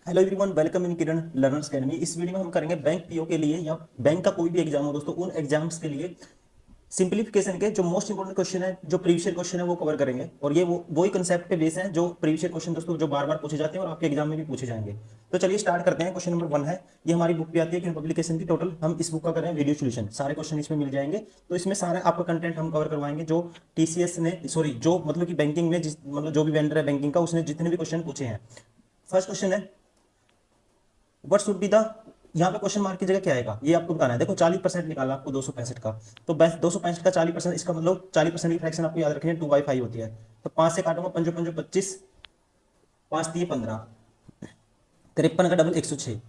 Hello everyone, welcome in Kiran learners academy. इस video में हम करेंगे बैंक पीओ के लिए या बैंक का कोई भी एग्जाम हो दोस्तों, उन एग्जाम्स के लिए सिंपलीफिकेशन के जो मोस्ट इंपोर्टेंट क्वेश्चन है, जो प्रीवियस क्वेश्चन है वो कवर करेंगे। और ये वही कंसेप्ट पे बेस है जो प्रीवियस क्वेश्चन दोस्तों जो बार बार पूछे जाते हैं और आपके एग्जाम में भी पूछे जाएंगे। तो चलिए स्टार्ट करते हैं। क्वेश्चन नंबर 1 है, ये हमारी बुक भी आती है कि पब्लिकेशन की टोटल हम इस बुक का करें वीडियो सोल्यूशन, सारे क्वेश्चन इसमें मिल जाएंगे। तो इसमें सारा आपका कंटेंट हम कवर करवाएंगे जो टीसीएस ने, सॉरी, जो मतलब कि बैंकिंग में जिस मतलब जो भी वेंडर है बैंकिंग का, उसने जितने भी क्वेश्चन पूछे हैं। फर्स्ट क्वेश्चन है, व्हाट शुड बी द, यहाँ पे क्वेश्चन मार्क की जगह क्या आएगा ये आपको बताना है। देखो 40% निकाला आपको 265 का, तो बस 265 का 40%, इसका मतलब 40% की फ्रैक्शन आपको याद रखनी है, 2/5 होती है। तो 5 से काटूंगा, 5 5 25, 5 दिए 15, 53 का डबल 106।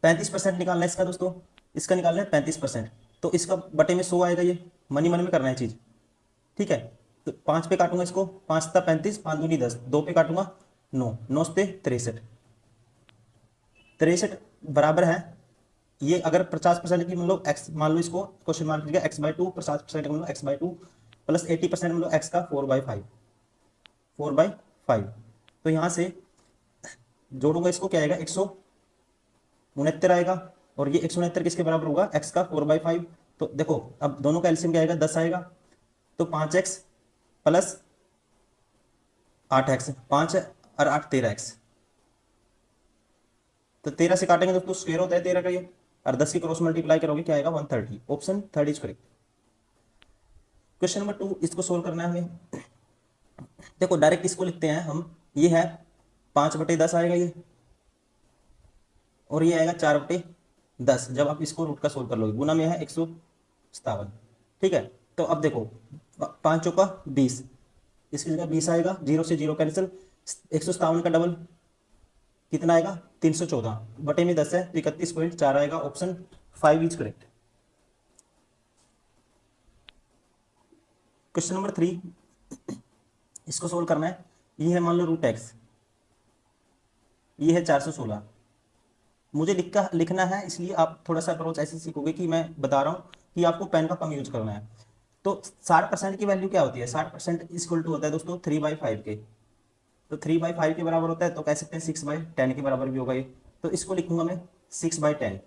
35% निकालना है इसका दोस्तों, इसका निकालना है 35%। तो इसका बटे में 100 आएगा, ये मनी मन में करना है चीज, ठीक है। तो 5 पे काटूंगा इसको, 5 था 35, 5 दूनी 10, 2 पे काटूंगा 9, 9 से 63, 63 बराबर है। ये अगर 50% की मतलब एक्स मान लो, इसको क्वेश्चन मार्क दिया x/2, 50% का मतलब x/2 प्लस 80% मतलब x का 4/5, 4/5। तो यहाँ से जोड़ूंगा इसको, क्या आएगा 169 आएगा। और ये 169 किसके बराबर होगा, x का 4/5। तो देखो अब दोनों का एलसीएम क्या आएगा, 10 आएगा। तो 5x प्लस 8x, 5 और 8 13x। तो 13 से काटेंगे दोस्तों, स्क्वायर होता है 13 का ये, और 10 की क्रॉस मल्टीप्लाई करोगे क्या आएगा 130। Option third is correct. Question number 2, इसको सोल्व करना है हमें। देखो डायरेक्ट इसको लिखते हैं हम, ये है 5/10 आएगा ये, और ये आएगा 4/10। जब आप इसको रूट का सोल्व कर लोगे, गुना में है 157, ठीक है। तो अब देखो 5 चौका 20, इसकी जगह 20 आएगा, 0 से 0 कैंसिल, 157 का डबल कितना आएगा 314, बटे में 10 है तो 31.4 आएगा। Option 5 is correct. Question number 3, इसको सोल्व करना है। ये है मान लो √x, ये है 416। मुझे लिखना है, इसलिए आप थोड़ा सा अप्रोच ऐसे सीखोगे कि मैं बता रहा हूँ कि आपको पेन का कम यूज करना है। तो 60% की वैल्यू क्या होती है, 60% इक्वल टू होता है दोस्तों 3/5 के। तो 3/5 के बराबर होता है, तो कह सकते हैं 6/10 के बराबर भी होगा ये। तो इसको लिखूंगा मैं 6/10,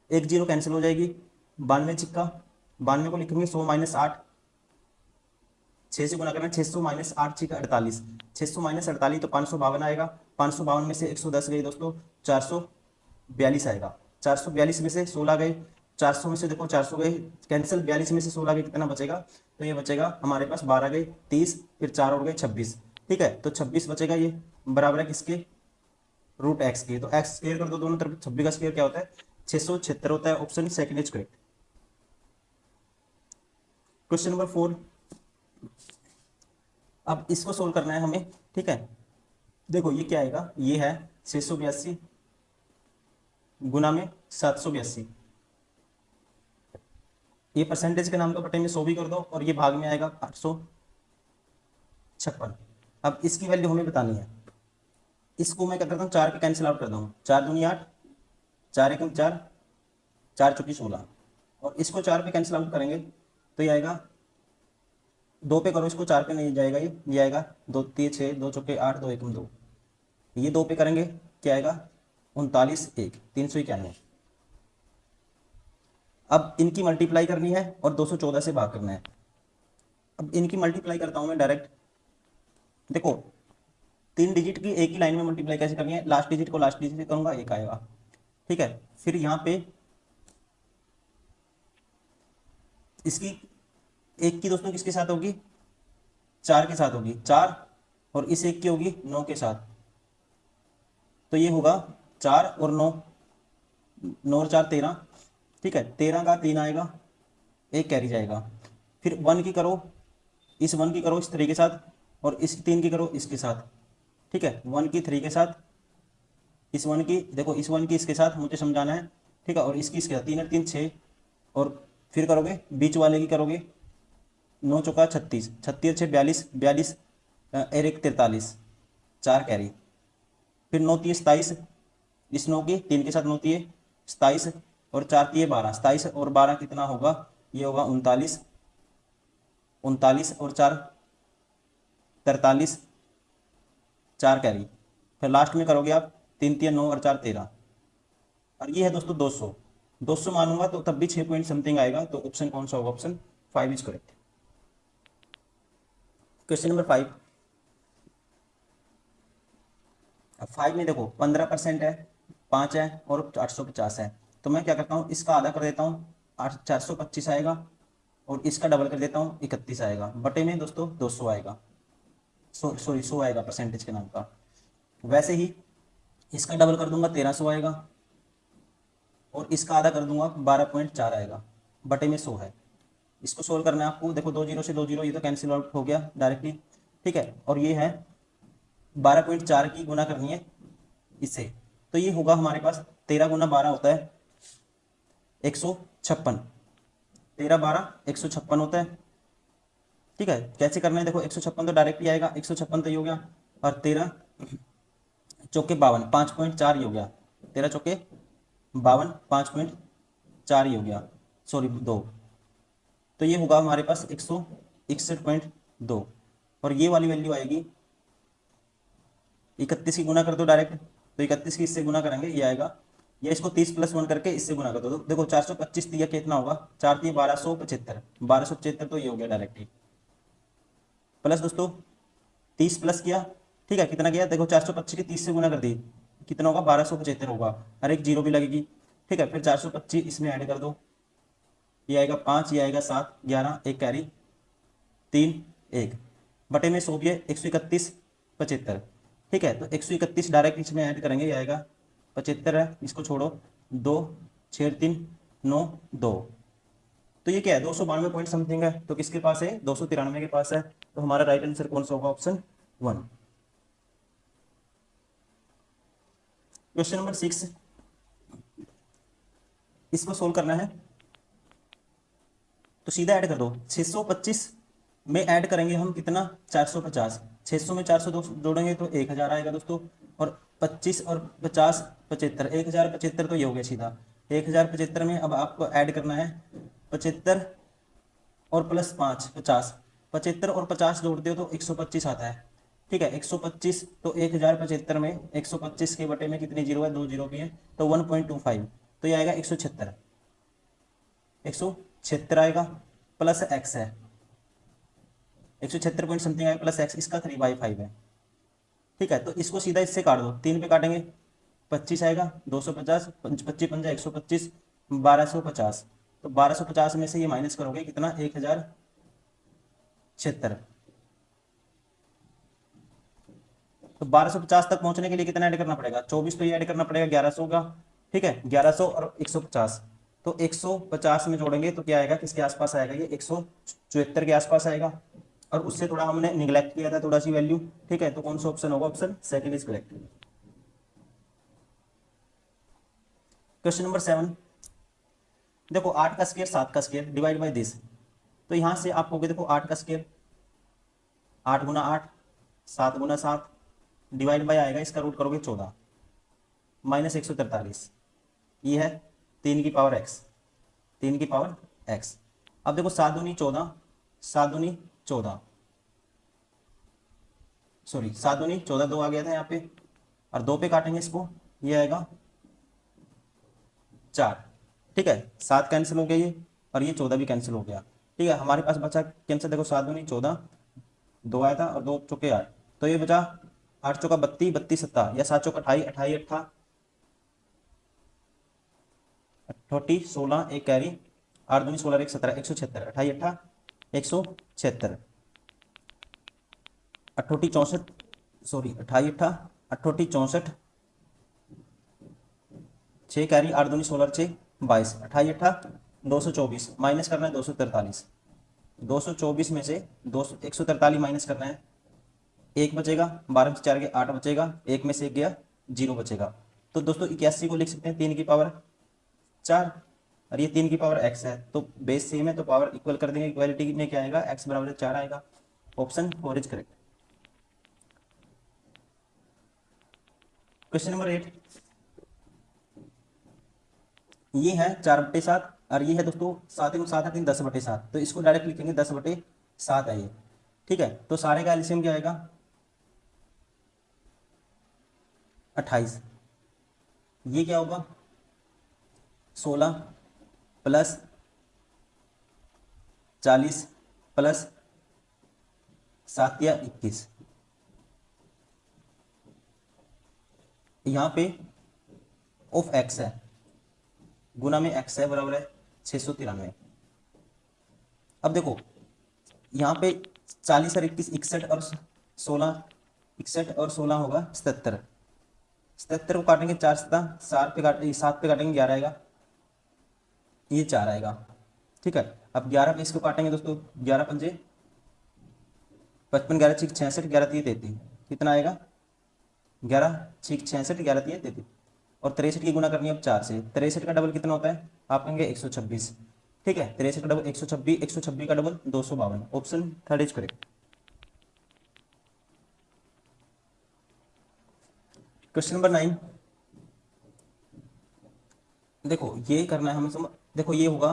एक जीरो कैंसिल हो जाएगी, 92 चिक्का, 92 को लिखेंगे 100 - 8, 6 से गुना करना, 600 - 8 चिक्का 48, 600 - 48 तो 552 आएगा। 552 में से 110 गई दोस्तों, 442 आएगा। 442 में से 16 गए, 400 में से देखो 400 गए कैंसिल, 42 में से 16 गए, कितना बचेगा, तो ये बचेगा हमारे पास 12 गए 30, फिर 4 और गए 26, ठीक है। तो 26 बचेगा, ये बराबर है किसके, √x के। तो x स्क्वायर कर दो दोनों तरफ, 26 का स्क्वायर क्या होता है 676 होता है। Option second is correct. Question number 4, अब इसको सोल्व करना है हमें, ठीक है। देखो ये क्या आएगा, ये है 682 गुना में 782, ये परसेंटेज के नाम का बटे में 100 भी कर दो, और ये भाग में आएगा 856। अब इसकी वैल्यू हमें बतानी है। इसको मैं क्या करता हूँ, 4 के कैंसिल आउट करता हूँ, 4 दूनी 8, 4 एकम 4, 4 चौकी 16, और इसको 4 पे कैंसिल आउट करेंगे तो ये आएगा, 2 पे करो इसको, 4 पे नहीं जाएगा, ये आएगा 2 3 6, 2 चौके 8, 2 एकम 2, ये 2 पे करेंगे क्या आएगा 39 1, 391। अब इनकी मल्टीप्लाई करनी है और 214 से भाग करना है। अब इनकी मल्टीप्लाई करता हूं मैं डायरेक्ट। देखो 3 डिजिट की एक ही लाइन में मल्टीप्लाई कैसे करनी है, लास्ट डिजिट को लास्ट डिजिट से करूंगा, एक आएगा, ठीक है। फिर यहाँ पे इसकी एक की दोस्तों किसके साथ होगी, 4 के साथ होगी, 4, और इस एक की होगी 9 के साथ। तो ये होगा 4 और 9, 9 और 4 13, ठीक है। 13 का 3 आएगा, एक कैरी जाएगा। फिर 1 की करो, इस 1 की करो इस 3 के साथ, और इस 3 की करो इसके साथ, ठीक है। 1 की 3 के साथ, इस 1 की देखो, इस 1 की इसके साथ मुझे समझाना है, ठीक है। और इसकी इसके साथ, 3 और 3 6, और फिर करोगे बीच वाले की करोगे, 9 चौका 36, 36 और 6 42, 42 और 1 43, 4 कैरी। फिर 9 3 27, इस 9 की 3 के साथ 9 3 27, और 4 3 12, 27 और 12 कितना होगा, ये होगा 39, 39 और 4 43, 4 कैरी। फिर लास्ट में करोगे आप 3 3 9 और 4 13, और ये है दोस्तों 200। 200 मानूंगा तो तब भी 6 पॉइंट समथिंग आएगा, तो ऑप्शन कौन सा होगा? Option 5 is correct. Question number 5। अब 5 में देखो 15% है, 5 है और 850 है, तो मैं क्या करता हूँ, इसका आधा कर देता हूँ, 425 आएगा, और इसका डबल कर देता हूँ, 31 आएगा, बटे में दोस्तों 200 आएगा, सॉरी 100 आएगा परसेंटेज के नाम का। वैसे ही इसका डबल कर दूंगा, 1300 आएगा, और इसका आधा कर दूंगा, 12.4 आएगा, बटे में 100 है। इसको सोल्व करना है आपको। देखो 2 जीरो से 2 जीरो, ये तो कैंसिल आउट हो गया डायरेक्टली, ठीक है, और ये है 12.4 की गुना करनी है इससे, तो ये होगा हमारे पास 13 गुना 12 होता है 156, 13 12 156 होता है, ठीक है। कैसे करना है, देखो 156 तो डायरेक्ट ही आएगा, 156 तो ये हो गया, और 13 चौके 52, 5.4 ये हो गया, 13 चौके 52, 5.4 ये हो गया, सॉरी 2, तो ये होगा हमारे पास 161.2, और ये वाली वैल्यू आएगी 31 की गुना कर दो डायरेक्ट, तो 31 की इससे गुना करेंगे, ये आएगा, या इसको 30 + 1 करके इससे गुना कर दो, तो देखो 425 दिया कितना होगा, 4 दिए 1275, 1275 तो ये हो गया डायरेक्ट ही, प्लस दोस्तों 30 प्लस किया, ठीक है, कितना गया, देखो 425 की 30 से गुना कर दी, कितना होगा, 1275 होगा, हर एक जीरो भी लगेगी, ठीक है। फिर 425 इसमें ऐड कर दो, ये आएगा 5, ये आएगा 7, 11, एक कैरी, 3 1, बटे में 100 भी है, 131 75, ठीक है, तो 131 डायरेक्ट इसमें ऐड करेंगे, ये आएगा 75 है, इसको छोड़ो, 2 6 3 9 2, तो ये क्या है, 292 पॉइंट समथिंग है, तो किसके पास है, 293 के पास है, तो हमारा राइट आंसर कौन सा होगा, ऑप्शन 1। क्वेश्चन नंबर 6, इसको सोल्व करना है, तो सीधा ऐड कर दो, 625 में ऐड करेंगे हम कितना, 450, 600 में 400 जोड़ेंगे तो 1000 आएगा दोस्तों, और 25 और 50 75, 1075 तो ये हो गया सीधा, 1075 में अब आपको ऐड करना है 75 और प्लस 5 50, 75 और 50 जोड़ते हो तो 125 आता है, ठीक है, 125, तो 1075 में 125 के बटे में कितनी जीरो है, 2 जीरो भी है, तो 1.25, तो ये आएगा 176, 176 आएगा, प्लस एक्स है, 176 पॉइंट समथिंग आएगा, प्लस एक्स, इसका 3/5 है, ठीक है, तो इसको सीधा इससे काट दो, 3 पे काटेंगे, 25 आएगा, 250, 25 पंजा 125, 1250, तो 1250 में से ये माइनस करोगे कितना, 1076, तो 1250 तक पहुंचने के लिए कितना ऐड करना पड़ेगा, 24, तो ये ऐड करना पड़ेगा 1100 का, ठीक है, 1100 और 150, तो 150 में जोड़ेंगे तो क्या आएगा, किसके आसपास आएगा, ये 174 के आसपास आएगा, और उससे थोड़ा हमने निगलेक्ट किया था थोड़ा सी वैल्यू, ठीक है, तो कौन सा ऑप्शन होगा, option second is correct. Question number 7, देखो 8 का स्क्वायर 7 का स्क्वायर डिवाइड बाय दिस, तो यहां से आप कहोगे देखो 8 का square 8 Guna 8, 7 Guna 7, divide by आएगा, इसका रूट करोगे 14 माइनस 143, ये है 3 की पावर x, 3 की पावर x। अब देखो 7 दूनी 14, 7 दूनी 14, सॉरी 7 दूनी 14, 2 आ गया था यहाँ पे, और 2 पे काटेंगे इसको, ये आएगा 4, ठीक है, 7 कैंसिल हो गया ये, और ये 14 भी कैंसिल हो गया, ठीक है, हमारे पास बचा कैंसिल, देखो 7 दूनी 14, 2 आया था, और 2 चौके 8, तो ये बचा 8 चौका 32, 32 7, या 7 चौका 28, 28 8 अट्ठी 16, एक कैरी, 8 दूनी 16 1 17, 176, 28 8 176, अट्ठी 64, सॉरी 28 8 अट्ठी 64, 6 कैरी, 8 दूनी 16 6 22, 28 8 224, माइनस करना है 243, 224 में से 143 माइनस करना है, एक बचेगा, 12 में से 4 के 8 बचेगा, एक में से 1 गया 0 बचेगा, तो दोस्तों 81 को लिख सकते हैं 3 की पावर 4, और ये 3 की पावर x है, तो बेस सेम है तो पावर इक्वल कर देंगे, इक्वालिटी में क्या आएगा, x बराबर 4 आएगा, option 4 is correct. Question number 8, ये है 4/7, और ये है दोस्तों 7 × 7 = 10/7, तो इसको डायरेक्ट लिखेंगे 10/7 है ये, ठीक है, तो सारे का एलसीएम क्या आएगा, 28, ये क्या होगा 16 प्लस 40 प्लस 7 या 21, यहाँ पे ऑफ एक्स है, गुना में एक्स है बराबर है 693। अब देखो यहाँ पे 40 और 21 61 और 16, 61 और 16 होगा 77, 77 को काटेंगे 4 सता 7 पे काटेंगे 7 पे काटेंगे 11 आएगा, ये 4 आएगा। ठीक है, अब 11 पे इसको काटेंगे दोस्तों, 11 पंजे 55, 11 छीक 66, 11 तीय 33, कितना आएगा 11 छीक 66, 11 तीय 33, और 63 की गुना करनी है अब 4 से। 63 का डबल कितना होता है आप कहेंगे 126। ठीक है, 63 का डबल 126, 126 का double 252, option third is correct. Question number 9, देखो ये करना है हमें देखो ये होगा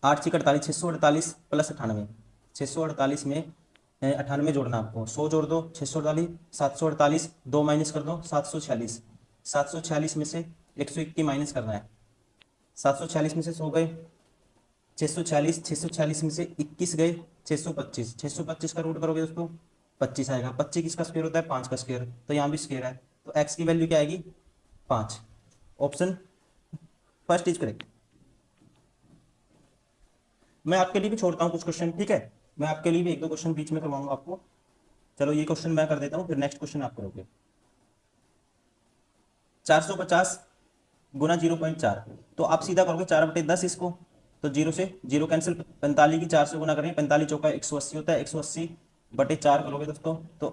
8 छीक 48, 648 प्लस 98, 648 में 98 जोड़ना आपको, 100 जोड़ दो 648, 748, 2 माइनस कर दो 746, 746 में से 121 माइनस करना है, 746 में से 100 गए 646, 646 में से 21 गए 625, 625 का रूट करोगे दोस्तों 25 आएगा। 25 किसका स्क्वायर होता है 5 का स्क्वायर, तो यहाँ भी स्क्वायर है, तो x की वैल्यू क्या आएगी 5, ऑप्शन फर्स्ट इज करेक्ट। मैं आपके लिए भी छोड़ता हूँ कुछ क्वेश्चन, ठीक है, मैं आपके लिए भी 1-2 क्वेश्चन बीच में करवाऊंगा आपको। चलो ये क्वेश्चन मैं कर देता हूँ, फिर नेक्स्ट क्वेश्चन आप करोगे। 450 गुना 0.4, तो आप सीधा करोगे 4/10 इसको, तो 0 से 0 कैंसिल, 45 की 4 से गुना करें, 45 चौका 180 होता है, 180/4 करोगे दोस्तों तो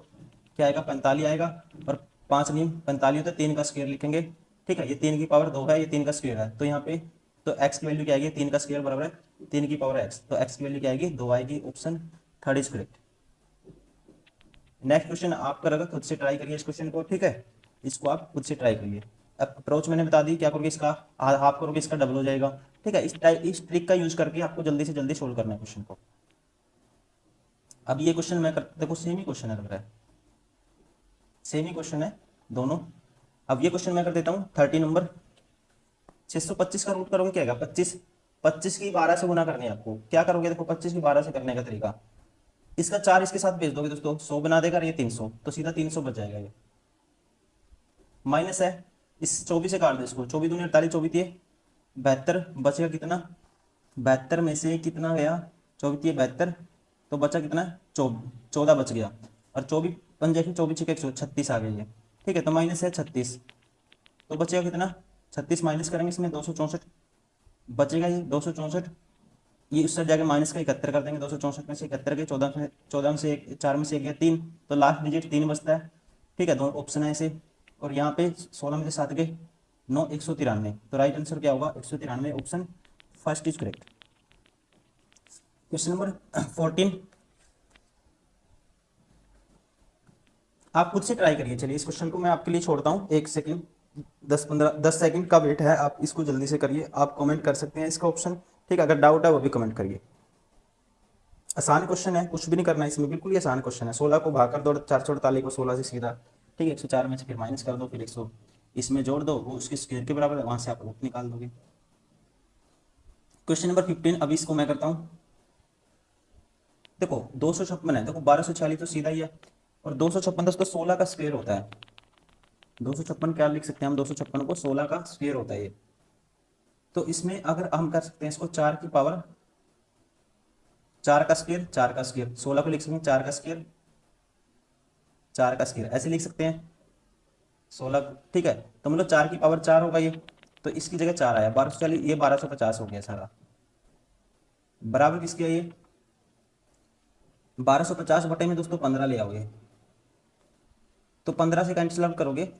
क्या आएगा 45 आएगा, और 5 नीम 45 होता है, 3 का स्क्वायर लिखेंगे। ठीक है, ये 3 की पावर 2 है, ये 3 का स्क्वायर है, तो यहाँ पे तो x की वैल्यू क्या आएगी 3 का स्क्वायर बराबर है 3 की पावर x, तो x की वैल्यू क्या आएगी 2 आएगी, option third is correct. Next question आप करोगे, खुद से ट्राई करिए इस क्वेश्चन को, ठीक है, इसको आप खुद से ट्राई करिए। अब अप्रोच मैंने बता दी, क्या करोगे इसका हाफ करोगे इसका डबल हो जाएगा। ठीक है, इस ट्रिक का यूज करके आपको जल्दी से जल्दी सोल्व करना है क्वेश्चन को। अब ये क्वेश्चन मैं देखो सेम ही क्वेश्चन है, लग रहा है सेम ही क्वेश्चन है दोनों। अब ये क्वेश्चन मैं कर देता हूँ 30 नंबर। 625 का रूट करोगे क्या आएगा 25, 25 की 12 से गुना करनी है आपको, क्या करोगे देखो 25 की 12 से करने का तरीका, इसका 4 इसके साथ भेज दोगे दोस्तों 100 बना देगा, ये 300, तो सीधा 300 बच जाएगा, ये माइनस है, इस 24 से काट दो इसको, 24 दूनी 48, 24 72, बचेगा कितना 72 में से कितना गया 24 72, तो बचा कितना 14 बच गया, और 24 पंजे 24 छः 136 आ गया ये। ठीक है, तो माइनस है 36, तो बचेगा कितना 36 माइनस करेंगे इसमें 264 बचेगा, ये 264, ये उससे जाके माइनस का 71 कर देंगे, 264 में से 71 के 14 में से 4 में से 1 गया 3, तो लास्ट डिजिट 3 बचता है। ठीक है, दोनों ऑप्शन है ऐसे, और यहाँ पे 16 में से 7 गए 9, 193, तो राइट आंसर क्या होगा 193, option first is correct. Question number 14, आप खुद से ट्राई करिए। चलिए इस क्वेश्चन को मैं आपके लिए छोड़ता हूँ 1 सेकेंड, 10 सेकंड का वेट है, आप इसको जल्दी से करिए, आप कमेंट कर सकते हैं इसका ऑप्शन। ठीक है, अगर डाउट है वो भी कमेंट करिए। आसान क्वेश्चन है, कुछ भी नहीं करना है इसमें, बिल्कुल ही आसान क्वेश्चन है। 16 को भाग कर दो 448 को 16 से सीधा, ठीक है, 104 में से फिर माइनस कर दो, फिर 100 इसमें जोड़ दो, वो उसके स्क्वायर के बराबर है, वहां से आप रूट निकाल दोगे। क्वेश्चन नंबर 15, अभी इसको मैं करता हूँ। देखो 256 है, देखो 1246 तो सीधा ही है, और 256 दोस्तों 16 का स्क्वायर होता है। 256 क्या लिख सकते हैं हम, 256 को 16 का स्क्वायर होता है ये, तो इसमें अगर हम कर सकते हैं इसको 4 की पावर 4 का स्क्वायर, 4 का स्क्वायर 16 को लिख सकते हैं 4 का स्क्वायर, 4 का स्क्वायर ऐसे लिख सकते हैं 16। ठीक है, तो मतलब 4 की पावर 4 होगा ये, तो इसकी जगह 4 आया 1240, ये 1250 हो गया सारा, बराबर किसके ये 1250 बटे में दोस्तों 15 ले आओगे, तो 15 से कैंसिल आउट करोगे,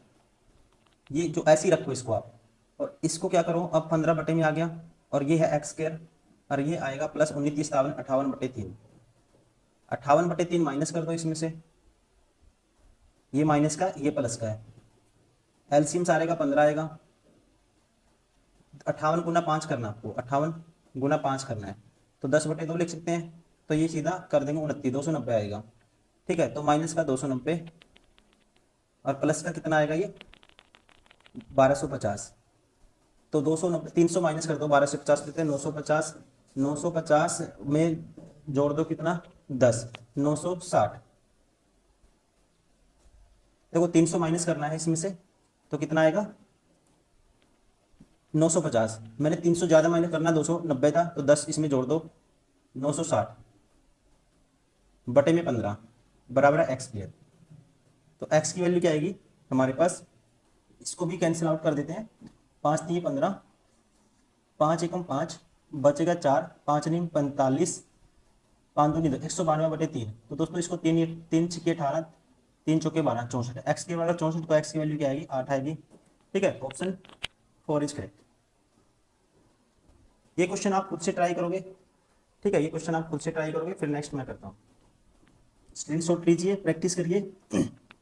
ये जो ऐसे ही रखो इसको आप, और इसको क्या करो अब 15 बटे में आ गया, और ये है एक्स स्क्वायर, और ये आएगा प्लस 19 30 57 58/3, 58/3 माइनस कर दो इसमें से, ये माइनस का ये प्लस का है, एलसीएम सारे का 15 आएगा, 58 गुना 5 करना आपको, 58 गुना 5 करना है, तो 10/2 लिख सकते हैं, तो ये सीधा कर देंगे 29, 290 आएगा। ठीक है, तो माइनस का 290 और प्लस का कितना आएगा ये 1250, तो 290, 300 माइनस कर दो, 1250 लेते हैं, 950, 950 में जोड़ दो कितना 10, 960। देखो 300 माइनस करना है इसमें से, तो कितना आएगा 950। मैंने 300 ज़्यादा माइनस करना 290 था, तो 10 इसमें जोड़ दो, 960 बटे में 15 बराबर है एक्स स्क्वायर। तो एक्स की वैल्यू क्या आएगी हमारे पास, इसको भी कैंसिल आउट कर देते हैं, 5 3 15, 5 एकम 5, बचेगा 4, 5 नहीं 45, 5 दूनी 192/3। तो दोस्तों इसको 3 छिके 18, 3 चौके 12, 64, एक्स की वैल्यू 64, तो एक्स की वैल्यू क्या आएगी 8 आएगी। ठीक है, ऑप्शन 4 इज करेक्ट। ये क्वेश्चन आप खुद से ट्राई करोगे, ठीक है, ये क्वेश्चन आप खुद से ट्राई करोगे, फिर नेक्स्ट मैं करता हूँ। स्क्रीनशॉट लीजिए, प्रैक्टिस करिए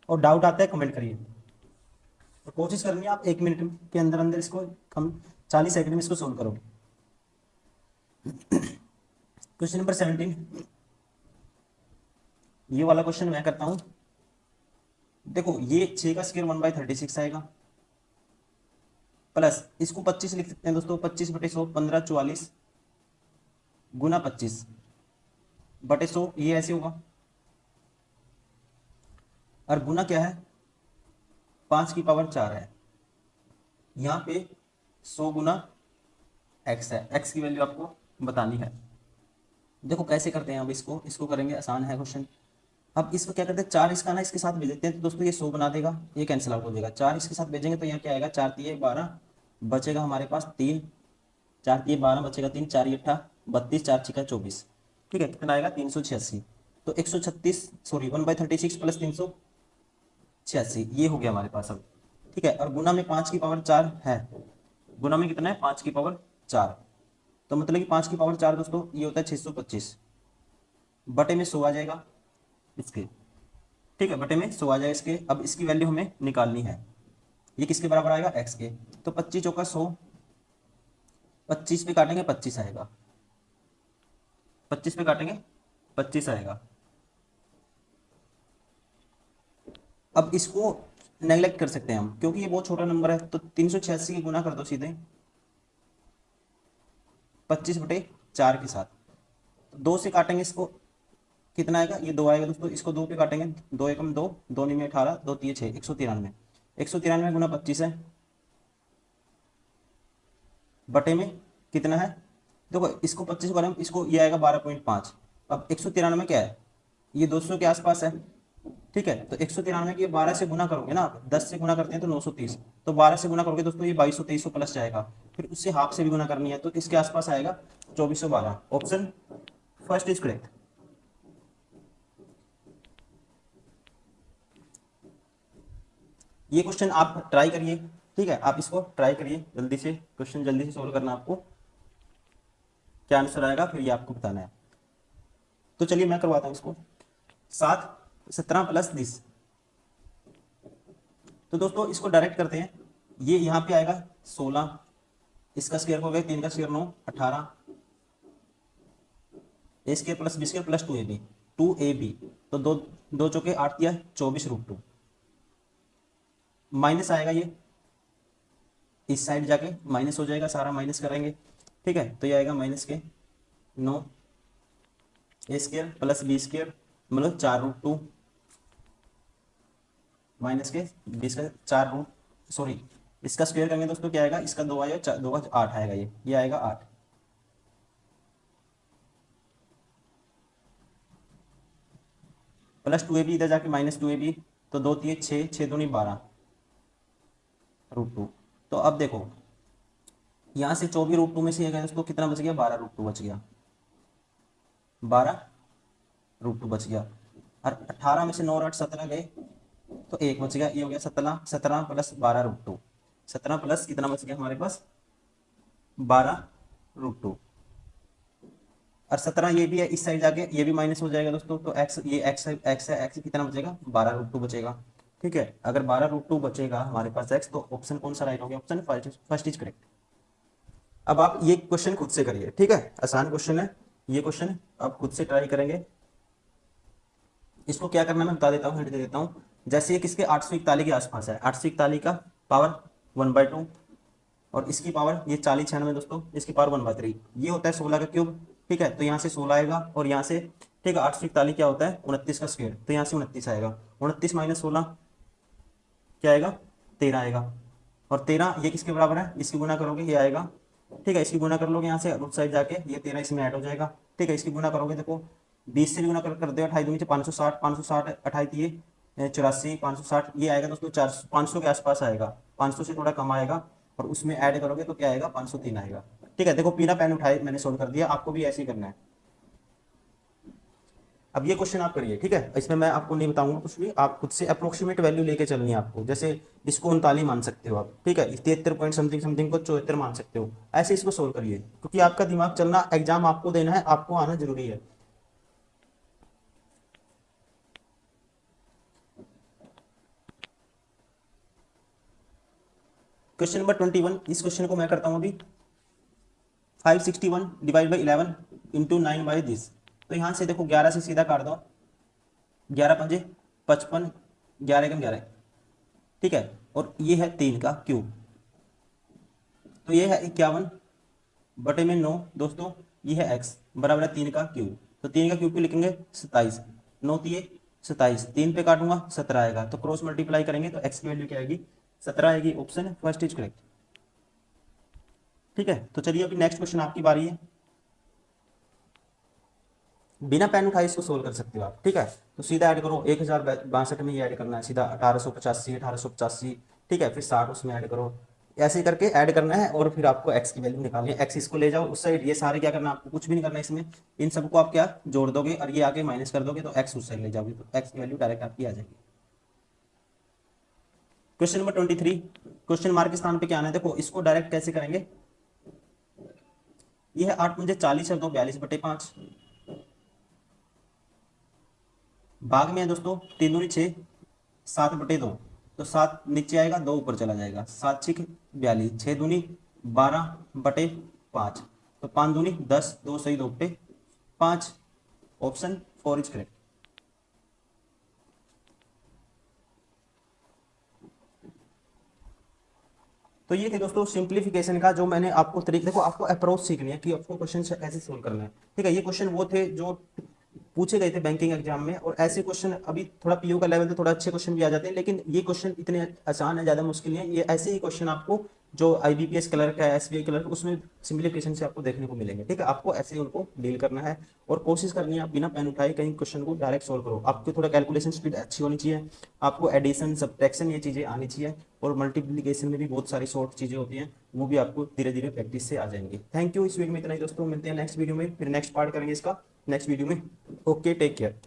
और डाउट आता है कमेंट करिए। तो कोशिश करनी है आप 1 मिनट के अंदर अंदर इसको, कम 40 सेकंड में इसको सोल्व करो। क्वेश्चन नंबर 17, ये वाला क्वेश्चन मैं करता हूं। देखो ये 6 का स्क्वायर 1/36 आएगा, प्लस इसको 25 लिख सकते हैं दोस्तों, 25/100 15 44 गुना 25/100, ये ऐसे होगा। और गुना क्या है 5 की पावर 4 है, यहाँ पे 100 गुना एक्स है, एक्स की वैल्यू आपको बतानी है। देखो कैसे करते हैं, अब इसको करेंगे, आसान है क्वेश्चन। अब इसको क्या करते हैं, 4 इसका ना इसके साथ भेज देते हैं, तो दोस्तों ये 100 बना देगा, ये कैंसिल आउट हो जाएगा। 4 इसके साथ भेजेंगे तो यहाँ क्या आएगा, 4 3 12, बचेगा हमारे पास 3, 4 3 12 बचेगा 3, 4 8 32, 4 6 24। ठीक है, कितना आएगा 386। तो 136 सॉरी 1/36 प्लस 386, ये हो गया हमारे पास अब। ठीक है, और गुना में 5 की पावर 4 है, गुना में कितना है 5 की पावर 4, तो मतलब कि 5 की पावर 4 दोस्तों ये होता है 625, बटे में 100 आ जाएगा इसके। ठीक है, बटे में 100 आ जाएगा इसके। अब इसकी वैल्यू हमें निकालनी है, ये किसके बराबर आएगा एक्स के। तो 25 चौका 100, 25 पे काटेंगे 25 आएगा, 25 पे काटेंगे 25 आएगा। अब इसको नेग्लेक्ट कर सकते हैं हम, क्योंकि ये बहुत छोटा नंबर है, तो 386 की गुना कर दो सीधे 25/4 के साथ, तो 2 से काटेंगे इसको, कितना आएगा ये 2 आएगा दोस्तों, इसको 2 पे काटेंगे, 2 एकम 2, 2 में 18, 2 3 6, 193, 193 गुना 25 है, बटे में कितना है, देखो इसको 25 को करें, इसको ये आएगा 12.5। अब 193 क्या है, ये 200 के आसपास है। ठीक है, तो 193 की 12 से गुना करोगे ना आप, 10 से गुना करते हैं तो 930, तो 12 से गुना करोगे दोस्तों ये 2200 2300 प्लस जाएगा, फिर उससे हाफ से भी गुना करनी है, तो इसके आसपास आएगा 2412। Option first is correct. ये क्वेश्चन आप ट्राई करिए, ठीक है, आप इसको ट्राई करिए, जल्दी से क्वेश्चन जल्दी से सोल्व करना, आपको क्या आंसर आएगा फिर ये आपको बताना है। तो चलिए मैं करवाता हूँ इसको। 7 17 प्लस 20, तो दोस्तों इसको डायरेक्ट करते हैं, ये यहाँ पे आएगा 16, इसका स्क्वायर हो गया 3 का square 9 18, A square plus B square plus 2ab, तो 2 चौके 8 दिया 24√2, माइनस आएगा ये इस साइड जाके माइनस हो जाएगा, सारा माइनस करेंगे। ठीक है, तो ये आएगा माइनस के 9 ए स्क्वायर प्लस बी स्क्वायर मतलब 4√2 माइनस के 20 का 4 सॉरी इसका स्क्वायर करेंगे दोस्तों क्या आएगा, इसका 2 आएगा 2 का 8 आएगा, ये आएगा 8, प्लस 2ab इधर जाके माइनस 2ab, तो 2 3 6 6 दूनी 12√2। तो अब देखो यहाँ से 24√2 में से गया दोस्तों कितना बच गया, 12√2 बच गया, 12√2 बच गया, और 18 में से 9 और 8 17 गए, तो 1 बच गया, ये हो गया 17, 17 प्लस 12√2, 17 प्लस कितना बच गया हमारे पास 12√2, और 17 ये भी है इस साइड जाके ये भी माइनस हो जाएगा दोस्तों, तो x ये x है, x कितना बचेगा 12√2 बचेगा। ठीक है, अगर 12√2 बचेगा हमारे पास x, तो ऑप्शन कौन सा राइट हो गया, ऑप्शन फर्स्ट इज करेक्ट। अब आप ये क्वेश्चन खुद से करिए, ठीक है, आसान क्वेश्चन है ये क्वेश्चन, आप खुद से ट्राई करेंगे। इसको क्या करना मैं बता देता हूँ, हिंट दे देता हूँ। जैसे ये किसके 841 के आसपास है, 841 का पावर 1/2 और इसकी पावर ये 40 96 दोस्तों, इसकी पावर 1/3, ये होता है 16 का क्यूब। ठीक है, तो यहाँ से 16 आएगा और यहाँ से ठीक है 841 क्या होता है 29 का स्क्वायर, तो यहाँ से 29 आएगा। 29 माइनस 16 क्या आएगा 13 आएगा। और 13 ये किसके बराबर है, इसकी गुना करोगे ये आएगा। ठीक है, इसकी गुना कर लोगे यहाँ से उस साइड जाके, ये 13 इसमें ऐड हो जाएगा। ठीक है, इसकी गुना करोगे देखो 20 से भी गुना कर दो, 28 दूनी 560, 560 28 ये 84, 560 ये आएगा दोस्तों 400 500 के आसपास आएगा, 500 से थोड़ा कम आएगा। और उसमें ऐड करोगे तो क्या आएगा 503 आएगा। ठीक है, देखो बिना पेन उठाए मैंने सोल्व कर दिया, आपको भी ऐसे ही करना है। अब ये क्वेश्चन आप करिए। ठीक है, इसमें मैं आपको नहीं बताऊंगा कुछ भी, आप खुद से अप्रोक्सीमेट वैल्यू लेके चलनी है आपको। जैसे इसको 39 मान सकते हो आप, ठीक है, 73 पॉइंट समथिंग समथिंग को 74 मान सकते हो, ऐसे इसको सोल्व करिए, क्योंकि आपका दिमाग चलना, एग्जाम आपको देना है, आपको आना जरूरी है। क्वेश्चन नंबर 21, इस क्वेश्चन को मैं करता हूं अभी। 561 divide by 11 into 9 by this. तो यहाँ से देखो 11 से सीधा काट दो, 11 पंजे 55, 11 एकम 11। ठीक है, और ये है 3 का क्यूब, तो ये है 51 बटे में 9 दोस्तों, ये है x बराबर है 3 का क्यूब। तो 3 का क्यूब पे लिखेंगे 27, 9 तिये 27, 3 पे काटूंगा 17 आएगा, तो क्रॉस मल्टीप्लाई करेंगे तो x की वैल्यू क्या आएगी 17 आएगी। Option first is correct. ठीक है, तो चलिए अभी नेक्स्ट क्वेश्चन आपकी बारी है। बिना पेन उठाए इसको सोल्व कर सकते हो आप। ठीक है, तो सीधा ऐड करो 1062 में ये ऐड करना है सीधा 1885, 1885। ठीक है, फिर 60 उसमें ऐड करो, ऐसे करके ऐड करना है और फिर आपको x की वैल्यू निकालनी है। x इसको ले जाओ उस साइड, ये सारे क्या करना है आपको, कुछ भी नहीं करना है इसमें, इन सबको आप क्या जोड़ दोगे और ये आगे माइनस कर दोगे, तो x उस साइड ले जाओगे, तो x की वैल्यू डायरेक्ट आपकी आ जाएगी। क्वेश्चन नंबर 23, क्वेश्चन मार्क के स्थान पे क्या आना है, देखो इसको डायरेक्ट कैसे करेंगे। ये है 8 मुझे 40 और 2 42/5, भाग में है दोस्तों 3 दूनी 6, 7/2, तो 7 नीचे आएगा 2 ऊपर चला जाएगा, 7 6 42, 6 दूनी 12/5, तो 5 दूनी 10, 2 सही 2 पे 5। Option 4 is correct. तो ये थे दोस्तों सिंप्लीफिकेशन का जो मैंने आपको तरीके, देखो आपको अप्रोच सीखनी है कि आपको क्वेश्चन कैसे सोल्व करना है। ठीक है, ये क्वेश्चन वो थे जो पूछे गए थे बैंकिंग एग्जाम में, और ऐसे क्वेश्चन अभी थोड़ा पीयू का लेवल पे थोड़ा अच्छे क्वेश्चन भी आ जाते हैं, लेकिन ये क्वेश्चन इतने आसान है, ज्यादा मुश्किल नहीं है। ये ऐसे ही क्वेश्चन आपको जो आईबीपीएस क्लर्क है, एसबीआई क्लर्क, उसमें सिंप्लीफिकेशन से आपको देखने को मिलेंगे। ठीक है, आपको ऐसे ही उनको डील करना है और कोशिश करनी है आप बिना पेन उठाए कहीं क्वेश्चन को डायरेक्ट सोल्व करो। आपको थोड़ा कैलकुलेशन स्पीड अच्छी होनी चाहिए, आपको एडिशन सब्ट्रैक्शन ये चीजें आनी चाहिए, और मल्टीप्लीकेशन में भी बहुत सारी शॉर्ट चीजें होती हैं, वो भी आपको धीरे धीरे प्रैक्टिस से आ जाएंगी। थैंक यू, इस वीडियो में इतना ही दोस्तों, मिलते हैं नेक्स्ट वीडियो में, फिर नेक्स्ट पार्ट करेंगे इसका नेक्स्ट वीडियो में। Okay, take care.